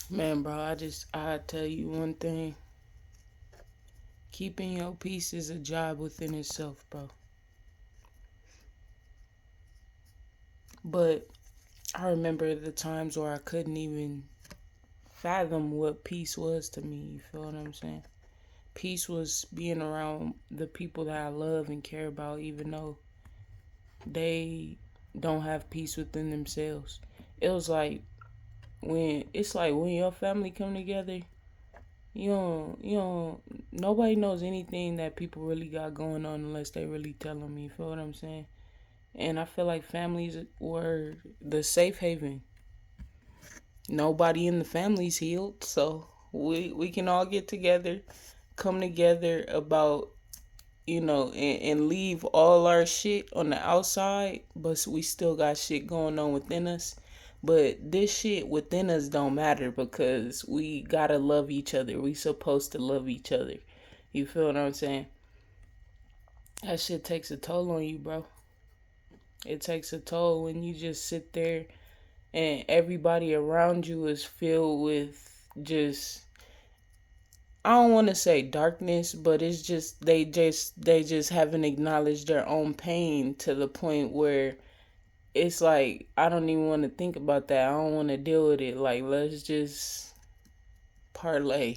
Man, bro, I tell you one thing. Keeping your peace is a job within itself, bro. But I remember the times where I couldn't even fathom what peace was to me. You feel what I'm saying? Peace was being around the people that I love and care about, even though they don't have peace within themselves. It was like when your family come together, nobody knows anything that people really got going on unless they really tell them. You feel what I'm saying? And I feel like families were the safe haven. Nobody in the family's healed, so we can all get together, come together about and leave all our shit on the outside, but we still got shit going on within us. But this shit within us don't matter because we gotta love each other. We supposed to love each other. You feel what I'm saying? That shit takes a toll on you, bro. It takes a toll when you just sit there and everybody around you is filled with just, I don't want to say darkness, but it's just they just haven't acknowledged their own pain to the point where it's like I don't even want to think about that. I don't want to deal with it. Like, let's just parlay.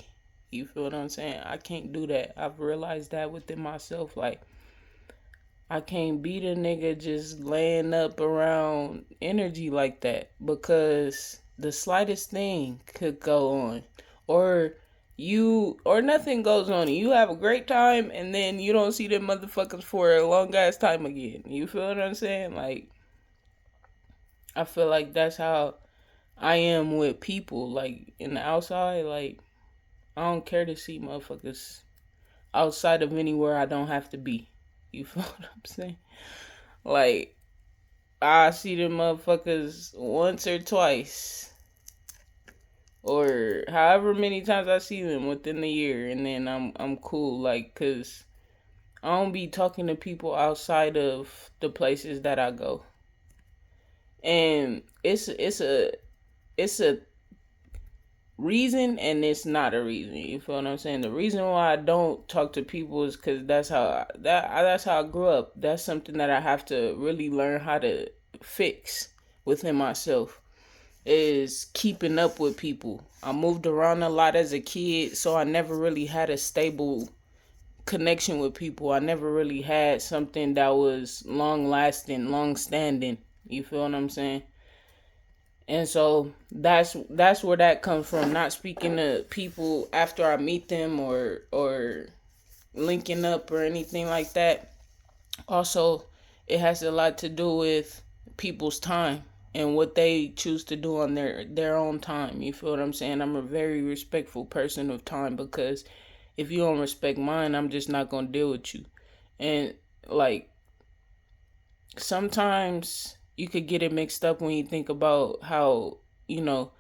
You feel what I'm saying? I can't do that. I've realized that within myself. Like, I can't beat a nigga just laying up around energy like that because the slightest thing could go on. Or or nothing goes on. You have a great time and then you don't see them motherfuckers for a long ass time again. You feel what I'm saying? Like, I feel like that's how I am with people. Like, in the outside, like, I don't care to see motherfuckers outside of anywhere I don't have to be. You feel what I'm saying? Like, I see them motherfuckers once or twice, or however many times I see them within the year, and then I'm cool. Like, cause I don't be talking to people outside of the places that I go, and it's a reason and it's not a reason. You feel what I'm saying? The reason why I don't talk to people is because that's how I grew up. That's something that I have to really learn how to fix within myself. Is keeping up with people. I moved around a lot as a kid, so I never really had a stable connection with people. I never really had something that was long lasting, long standing. You feel what I'm saying? And so that's where that comes from. Not speaking to people after I meet them or linking up or anything like that. Also, it has a lot to do with people's time and what they choose to do on their own time. You feel what I'm saying? I'm a very respectful person of time because if you don't respect mine, I'm just not going to deal with you. And like sometimes you could get it mixed up when you think about how, you know,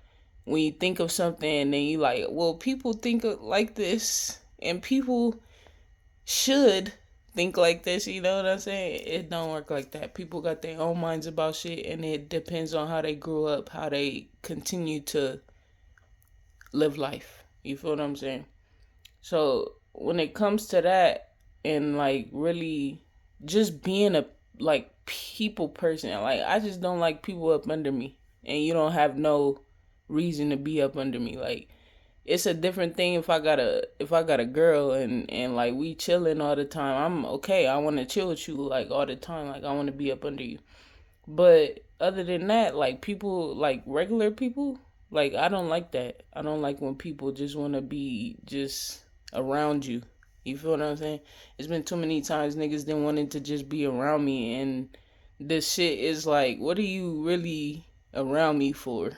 when you think of something and then you like, well, people think like this and people should think like this, you know what I'm saying? It don't work like that. People got their own minds about shit and it depends on how they grew up, how they continue to live life. You feel what I'm saying? So when it comes to that and like really just being a like people person, like I just don't like people up under me and you don't have no reason to be up under me. Like it's a different thing if I got a girl and like we chilling all the time. I'm okay. I want to chill with you like all the time. Like I want to be up under you. But other than that, like people like regular people, like I don't like that. I don't like when people just want to be just around you. You feel what I'm saying? It's been too many times niggas didn't wanted to just be around me and this shit is like, what are you really around me for?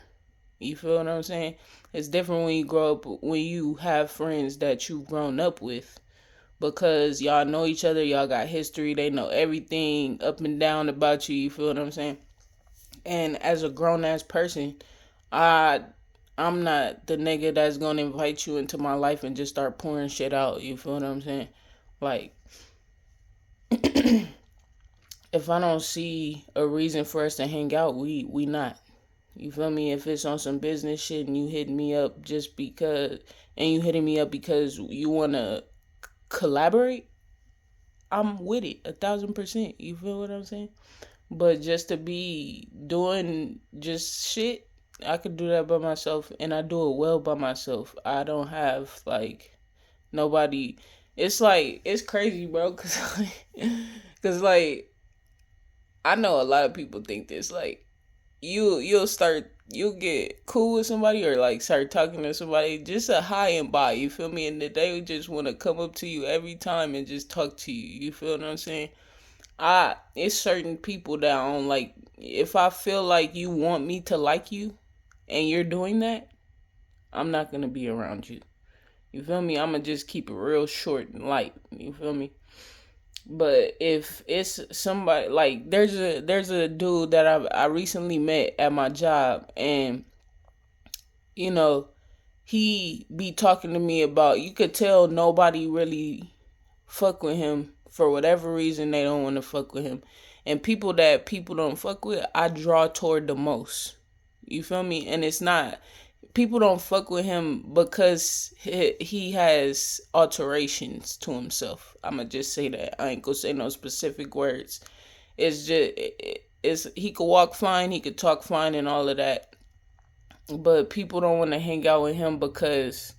You feel what I'm saying? It's different when you grow up, when you have friends that you've grown up with because y'all know each other, y'all got history, they know everything up and down about you. You feel what I'm saying? And as a grown ass person, I I'm not the nigga that's gonna invite you into my life and just start pouring shit out. You feel what I'm saying? Like if I don't see a reason for us to hang out, we not. You feel me? If it's on some business shit and you hitting me up just because, and you hitting me up because you want to collaborate, I'm with it 1,000%. You feel what I'm saying? But just to be doing just shit, I could do that by myself, and I do it well by myself. I don't have like nobody. It's like it's crazy, bro. Cause like I know a lot of people think this. Like you'll get cool with somebody or like start talking to somebody just a high and by. You feel me? And they just want to come up to you every time and just talk to you. You feel what I'm saying? It's certain people that I don't like. If I feel like you want me to like you and you're doing that, I'm not gonna be around you. You feel me? I'm gonna just keep it real short and light. You feel me? But if it's somebody like there's a dude that I recently met at my job, and you know he be talking to me about, you could tell nobody really fuck with him for whatever reason. They don't want to fuck with him, and people that people don't fuck with, I draw toward the most. You feel me? And it's not, people don't fuck with him because he has alterations to himself. I'ma just say that. I ain't gonna say no specific words. It's just it's he could walk fine, he could talk fine, and all of that, but people don't want to hang out with him because,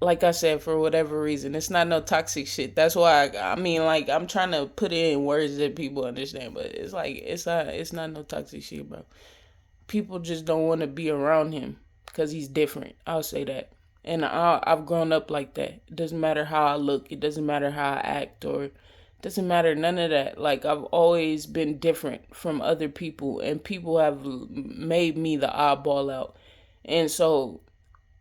like I said, for whatever reason, it's not no toxic shit. That's why I mean, like, I'm trying to put it in words that people understand, but it's like it's not no toxic shit, bro. People just don't want to be around him because he's different. I'll say that. And I've grown up like that. It doesn't matter how I look. It doesn't matter how I act, or it doesn't matter none of that. Like, I've always been different from other people, and people have made me the oddball out. And so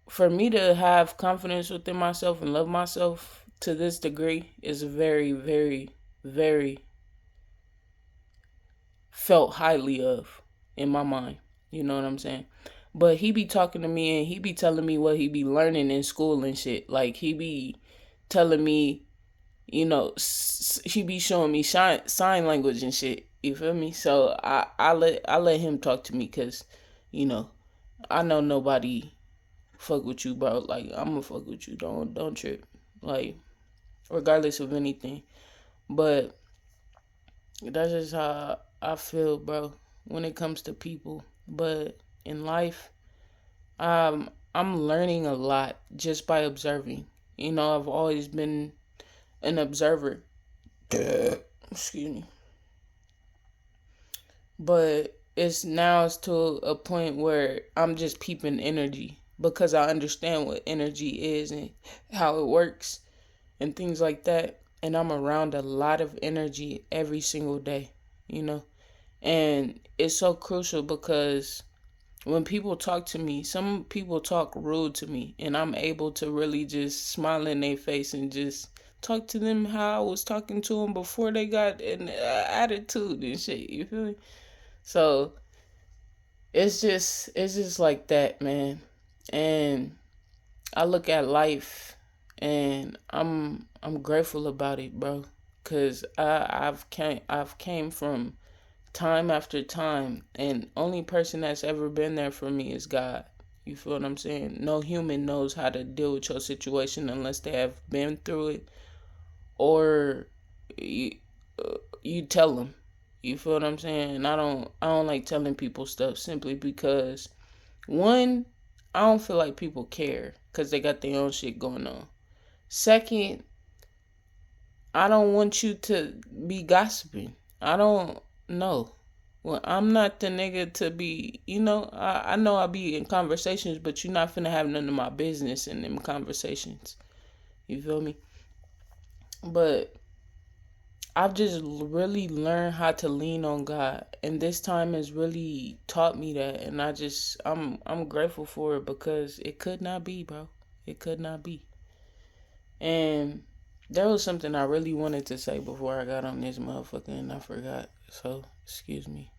for me to have confidence within myself and love myself to this degree is very, very, very felt highly of in my mind. You know what I'm saying? But he be talking to me and he be telling me what he be learning in school and shit. Like, he be telling me, he be showing me sign language and shit. You feel me? So I let him talk to me because, you know, I know nobody fuck with you, bro. Like, I'm gonna fuck with you. Don't trip. Like, regardless of anything. But that's just how I feel, bro, when it comes to people. But in life, I'm learning a lot just by observing. I've always been an observer. Excuse me. But it's to a point where I'm just peeping energy because I understand what energy is and how it works and things like that. And I'm around a lot of energy every single day, you know? And it's so crucial because when people talk to me, some people talk rude to me, and I'm able to really just smile in their face and just talk to them how I was talking to them before they got an attitude and shit. You feel me? So it's just like that, man. And I look at life, and I'm grateful about it, bro. Cause I've came from time after time, and only person that's ever been there for me is God. You feel what I'm saying? No human knows how to deal with your situation unless they have been through it, or you, you tell them. You feel what I'm saying? And I don't like telling people stuff simply because, one, I don't feel like people care because they got their own shit going on. Second, I don't want you to be gossiping. I don't know. Well, I'm not the nigga to be, I know I be in conversations, but you're not finna have none of my business in them conversations. You feel me? But I've just really learned how to lean on God, and this time has really taught me that, and I'm grateful for it because it could not be, bro. It could not be. And there was something I really wanted to say before I got on this motherfucker, and I forgot. So excuse me.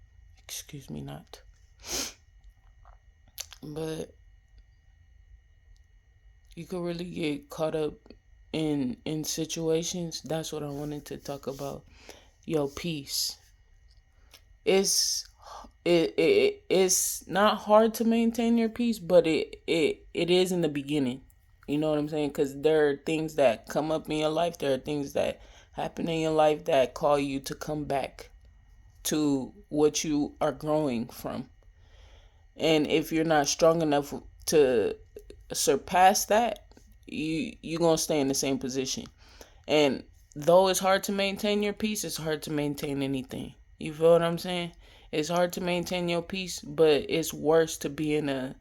Excuse me not. But you could really get caught up in situations. That's what I wanted to talk about. Yo, peace. it's it's not hard to maintain your peace, but it is in the beginning. You know what I'm saying? Because there are things that come up in your life. There are things that happen in your life that call you to come back to what you are growing from. And if you're not strong enough to surpass that, you gonna stay in the same position. And though it's hard to maintain your peace, it's hard to maintain anything. You feel what I'm saying? It's hard to maintain your peace, but it's worse to be in a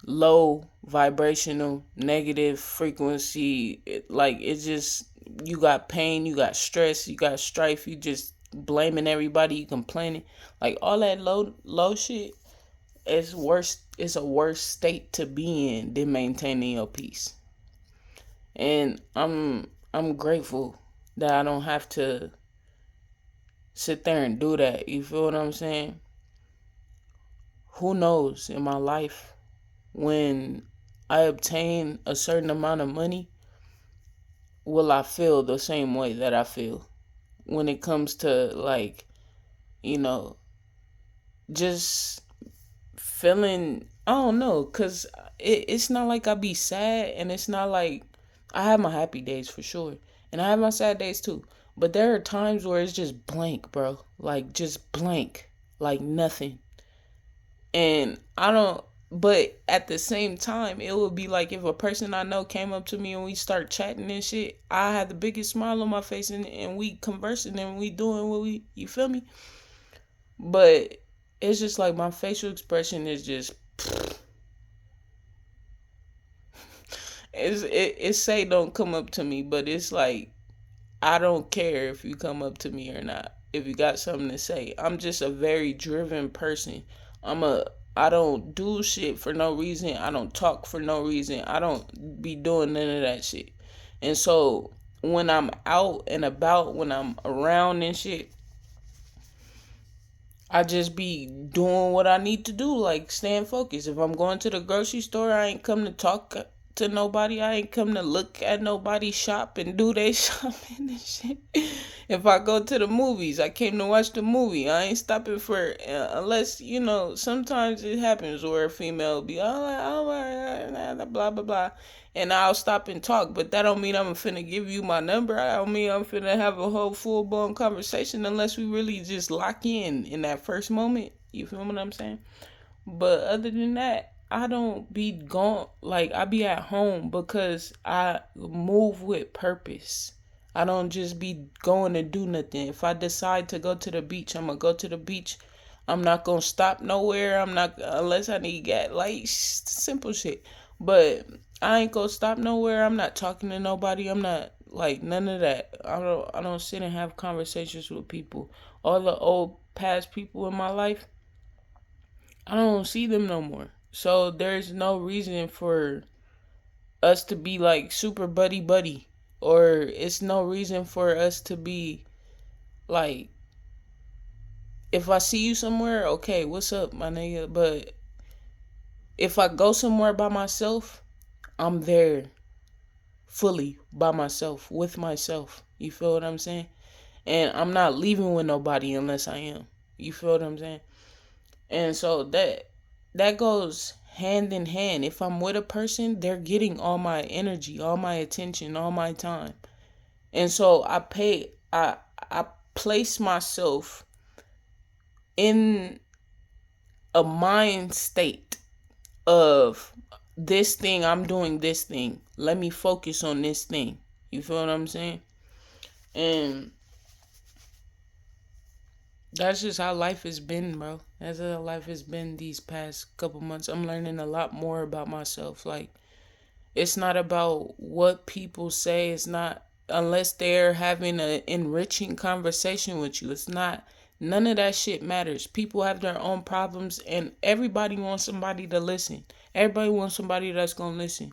low vibrational negative frequency. Like it's just, you got pain, you got stress, you got strife, you just blaming everybody, you complaining, like all that low shit. It's worse. It's a worse state to be in than maintaining your peace. And I'm grateful that I don't have to sit there and do that. You feel what I'm saying? Who knows in my life, when I obtain a certain amount of money, will I feel the same way that I feel when it comes to, like, you know, just feeling, I don't know, cause it's not like I be sad, and it's not like, I have my happy days for sure, and I have my sad days too. But there are times where it's just blank, bro. Like just blank, like nothing. And I don't. But at the same time, it would be like if a person I know came up to me and we start chatting and shit. I had the biggest smile on my face, and we conversing and we doing what we. You feel me? But it's just like my facial expression is just, it say don't come up to me, but it's like, I don't care if you come up to me or not. If you got something to say, I'm just a very driven person. I don't do shit for no reason. I don't talk for no reason. I don't be doing none of that shit. And so when I'm out and about, when I'm around and shit, I just be doing what I need to do, like staying focused. If I'm going to the grocery store, I ain't come to talk to nobody. I ain't come to look at nobody shop and do they shopping and shit. If I go to the movies, I came to watch the movie. I ain't stopping for, unless, sometimes it happens where a female be, oh, blah, blah, blah. And I'll stop and talk, but that don't mean I'm finna give you my number. I don't mean I'm finna have a whole full blown conversation unless we really just lock in that first moment. You feel what I'm saying? But other than that, I don't be gone. Like, I be at home because I move with purpose. I don't just be going to do nothing. If I decide to go to the beach, I'm gonna go to the beach. I'm not gonna stop nowhere. I'm not, unless I need gas, like simple shit. But I ain't gonna stop nowhere. I'm not talking to nobody. I'm not, like, none of that. I don't sit and have conversations with people. All the old past people in my life, I don't see them no more. So there's no reason for us to be like super buddy buddy, or it's no reason for us to be like, if I see you somewhere, okay, what's up, my nigga? But if I go somewhere by myself, I'm there fully by myself, with myself. You feel what I'm saying? And I'm not leaving with nobody unless I am. You feel what I'm saying? And so that goes hand in hand. If I'm with a person, they're getting all my energy, all my attention, all my time. And so I place myself in a mind state of, this thing, I'm doing this thing. Let me focus on this thing. You feel what I'm saying? And that's just how life has been, bro. That's how life has been these past couple months. I'm learning a lot more about myself. Like, it's not about what people say. It's not, unless they're having an enriching conversation with you. It's not, none of that shit matters. People have their own problems, and everybody wants somebody to listen. Everybody wants somebody that's going to listen.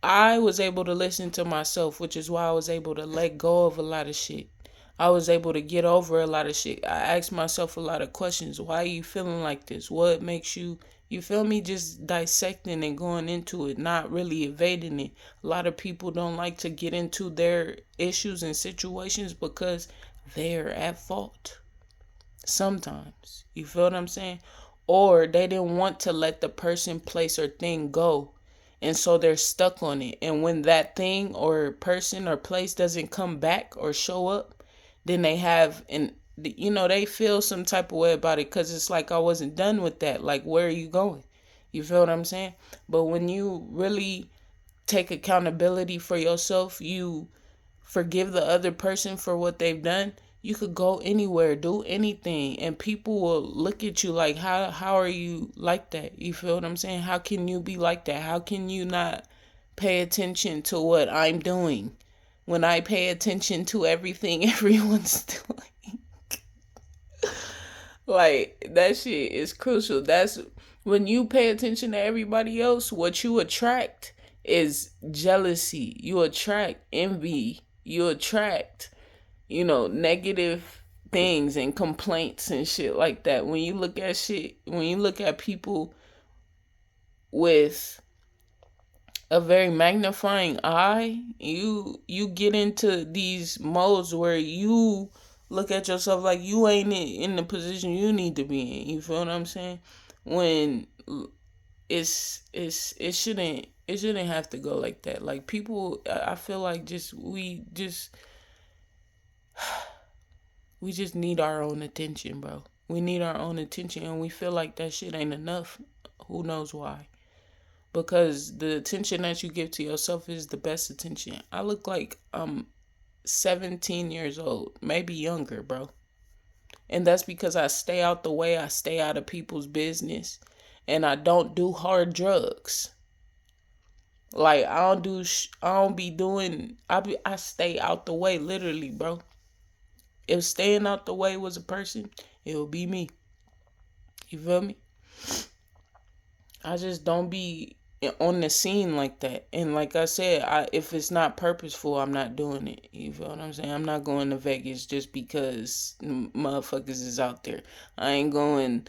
I was able to listen to myself, which is why I was able to let go of a lot of shit. I was able to get over a lot of shit. I asked myself a lot of questions. Why are you feeling like this? What makes you, you feel me? Just dissecting and going into it, not really evading it. A lot of people don't like to get into their issues and situations because they're at fault. Sometimes. You feel what I'm saying? Or they didn't want to let the person, place, or thing go. And so they're stuck on it. And when that thing or person or place doesn't come back or show up, then they have, and they feel some type of way about it because it's like, I wasn't done with that. Like, where are you going? You feel what I'm saying? But when you really take accountability for yourself, you forgive the other person for what they've done, you could go anywhere, do anything, and people will look at you like, how are you like that? You feel what I'm saying? How can you be like that? How can you not pay attention to what I'm doing when I pay attention to everything everyone's doing? Like, that shit is crucial. That's when you pay attention to everybody else, what you attract is jealousy. You attract envy. You attract, negative things and complaints and shit like that. When you look at people with a very magnifying eye, you get into these modes where you look at yourself like you ain't in the position you need to be in. You feel what I'm saying? When it shouldn't have to go like that. Like, people, I feel like we just need our own attention, bro. We need our own attention, and we feel like that shit ain't enough. Who knows why? Because the attention that you give to yourself is the best attention. I look like I'm 17 years old, maybe younger, bro. And that's because I stay out the way, I stay out of people's business, and I don't do hard drugs. Like, I don't be doing, I stay out the way, literally, bro. If staying out the way was a person, it would be me. You feel me? I just don't be on the scene like that. And like I said, if it's not purposeful, I'm not doing it. You feel what I'm saying? I'm not going to Vegas just because motherfuckers is out there. I ain't going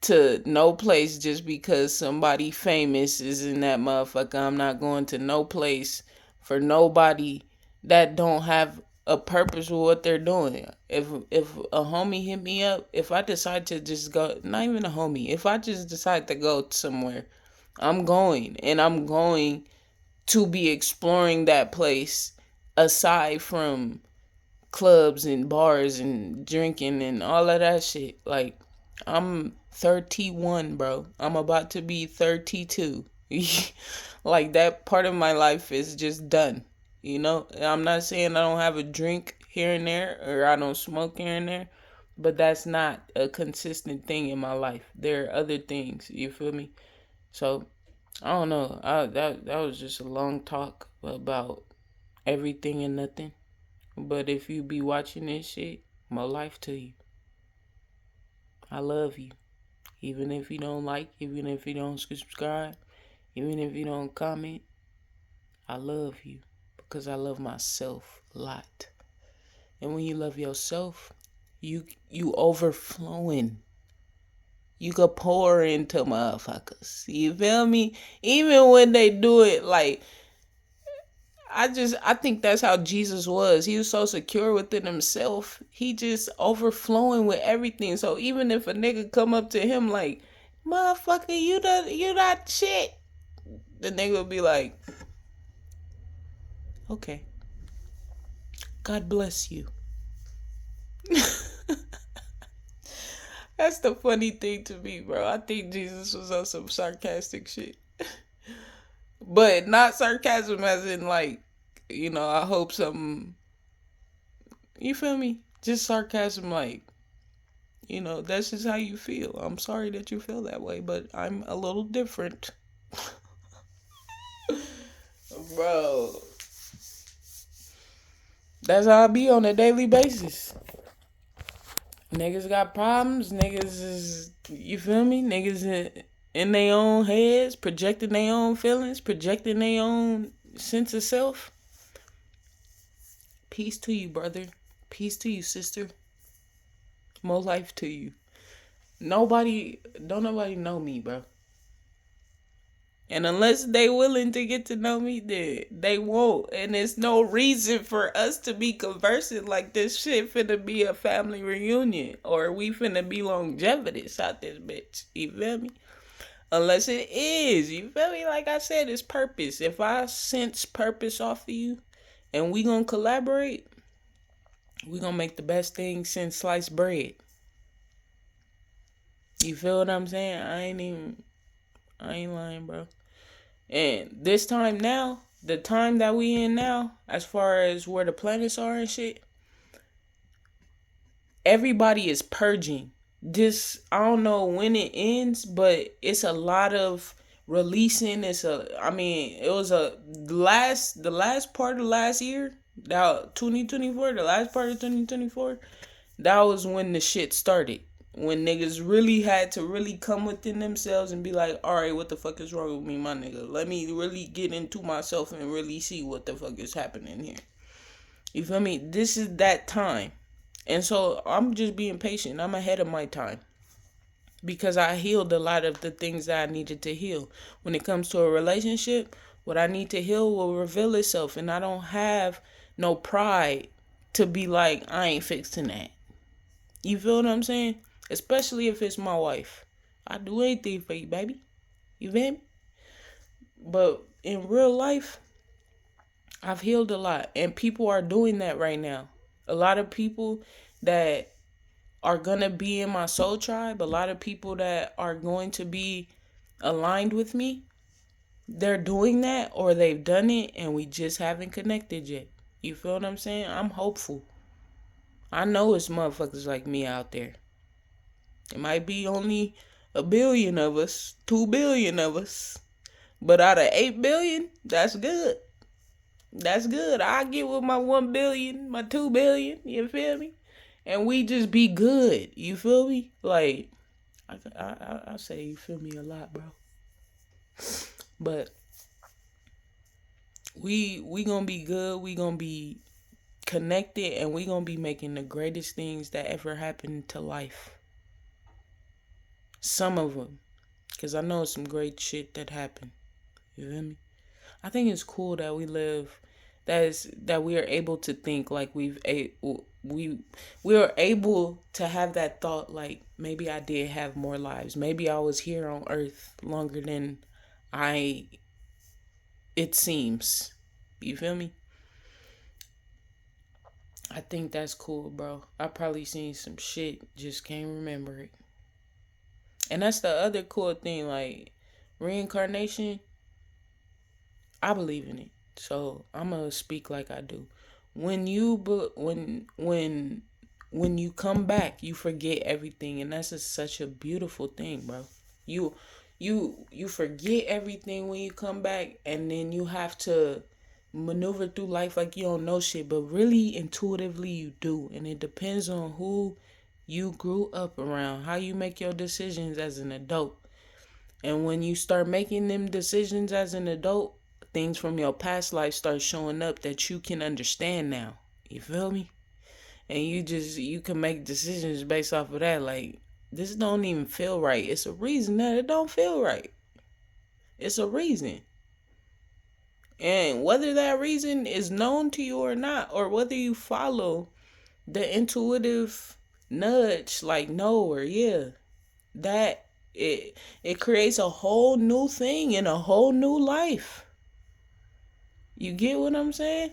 to no place just because somebody famous is in that motherfucker. I'm not going to no place for nobody that don't have a purpose with what they're doing. If a homie hit me up, if I decide to just go, not even a homie, if I just decide to go somewhere, I'm going, and I'm going to be exploring that place aside from clubs and bars and drinking and all of that shit. Like, I'm 31, bro. I'm about to be 32. Like, that part of my life is just done. I'm not saying I don't have a drink here and there, or I don't smoke here and there, but that's not a consistent thing in my life. There are other things, you feel me? So, I don't know. That was just a long talk about everything and nothing. But if you be watching this shit, more life to you. I love you. Even if you don't like, even if you don't subscribe, even if you don't comment, I love you because I love myself a lot. And when you love yourself, you overflowing. You could pour into motherfuckers. You feel me? Even when they do it, like, I think that's how Jesus was. He was so secure within himself. He just overflowing with everything. So even if a nigga come up to him like, motherfucker, you not shit, the nigga will be like, okay, God bless you. That's the funny thing to me, bro. I think Jesus was on some sarcastic shit. But not sarcasm as in, like, I hope something, you feel me? Just sarcasm, like, that's just how you feel. I'm sorry that you feel that way, but I'm a little different. Bro, that's how I be on a daily basis. Niggas got problems. Niggas is, you feel me? Niggas in their own heads, projecting their own feelings, projecting their own sense of self. Peace to you, brother. Peace to you, sister. More life to you. Don't nobody know me, bro. And unless they willing to get to know me, then they won't. And there's no reason for us to be conversing like this shit finna be a family reunion. Or we finna be longevitous out this bitch. You feel me? Unless it is. You feel me? Like I said, it's purpose. If I sense purpose off of you and we gonna collaborate, we gonna make the best thing since sliced bread. You feel what I'm saying? I ain't lying, bro. And this time now, the time that we in now, as far as where the planets are and shit, everybody is purging. This, I don't know when it ends, but it's a lot of releasing. It was the last part of last year, that 2024, the last part of 2024, that was when the shit started. When niggas really had to really come within themselves and be like, alright, what the fuck is wrong with me, my nigga? Let me really get into myself and really see what the fuck is happening here. You feel me? This is that time. And so I'm just being patient. I'm ahead of my time. Because I healed a lot of the things that I needed to heal. When it comes to a relationship, what I need to heal will reveal itself. And I don't have no pride to be like, I ain't fixing that. You feel what I'm saying? Especially if it's my wife. I do anything for you, baby. You feel me? But in real life, I've healed a lot. And people are doing that right now. A lot of people that are going to be in my soul tribe, a lot of people that are going to be aligned with me, they're doing that or they've done it and we just haven't connected yet. You feel what I'm saying? I'm hopeful. I know it's motherfuckers like me out there. It might be only 1 billion of us, 2 billion of us. But out of 8 billion, that's good. That's good. I get with my 1 billion, my 2 billion, you feel me? And we just be good, you feel me? Like, I say you feel me a lot, bro. But we gonna be good, we gonna be connected, and we gonna be making the greatest things that ever happened to life. Some of them. Because I know some great shit that happened. You feel me? I think it's cool that we live, that we are able to think like we are able to have that thought like maybe I did have more lives. Maybe I was here on earth longer than it seems. You feel me? I think that's cool, bro. I probably seen some shit, just can't remember it. And that's the other cool thing, like reincarnation. I believe in it, so I'm gonna speak like I do. When you when you come back, you forget everything, and that's such a beautiful thing, bro. You you forget everything when you come back, and then you have to maneuver through life like you don't know shit, but really intuitively you do, and it depends on who you grew up around, how you make your decisions as an adult. And when you start making them decisions as an adult, things from your past life start showing up that you can understand now. You feel me? And you can make decisions based off of that. Like, this don't even feel right. It's a reason that it don't feel right. It's a reason. And whether that reason is known to you or not, or whether you follow the intuitive nudge, like no or yeah, that it creates a whole new thing and a whole new life. You get what I'm saying?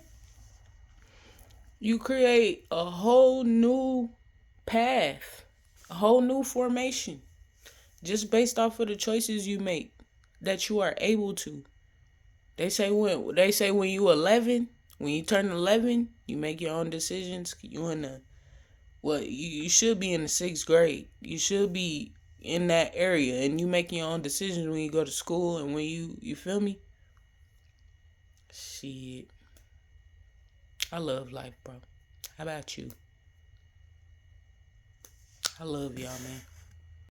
You create a whole new path, a whole new formation, just based off of the choices you make that you are able to. They say when you 11, when you turn 11, you make your own decisions. You in the you should be in the 6th grade. You should be in that area, and you make your own decisions when you go to school and when you feel me. Shit, I love life, bro. How about you? I love y'all, man.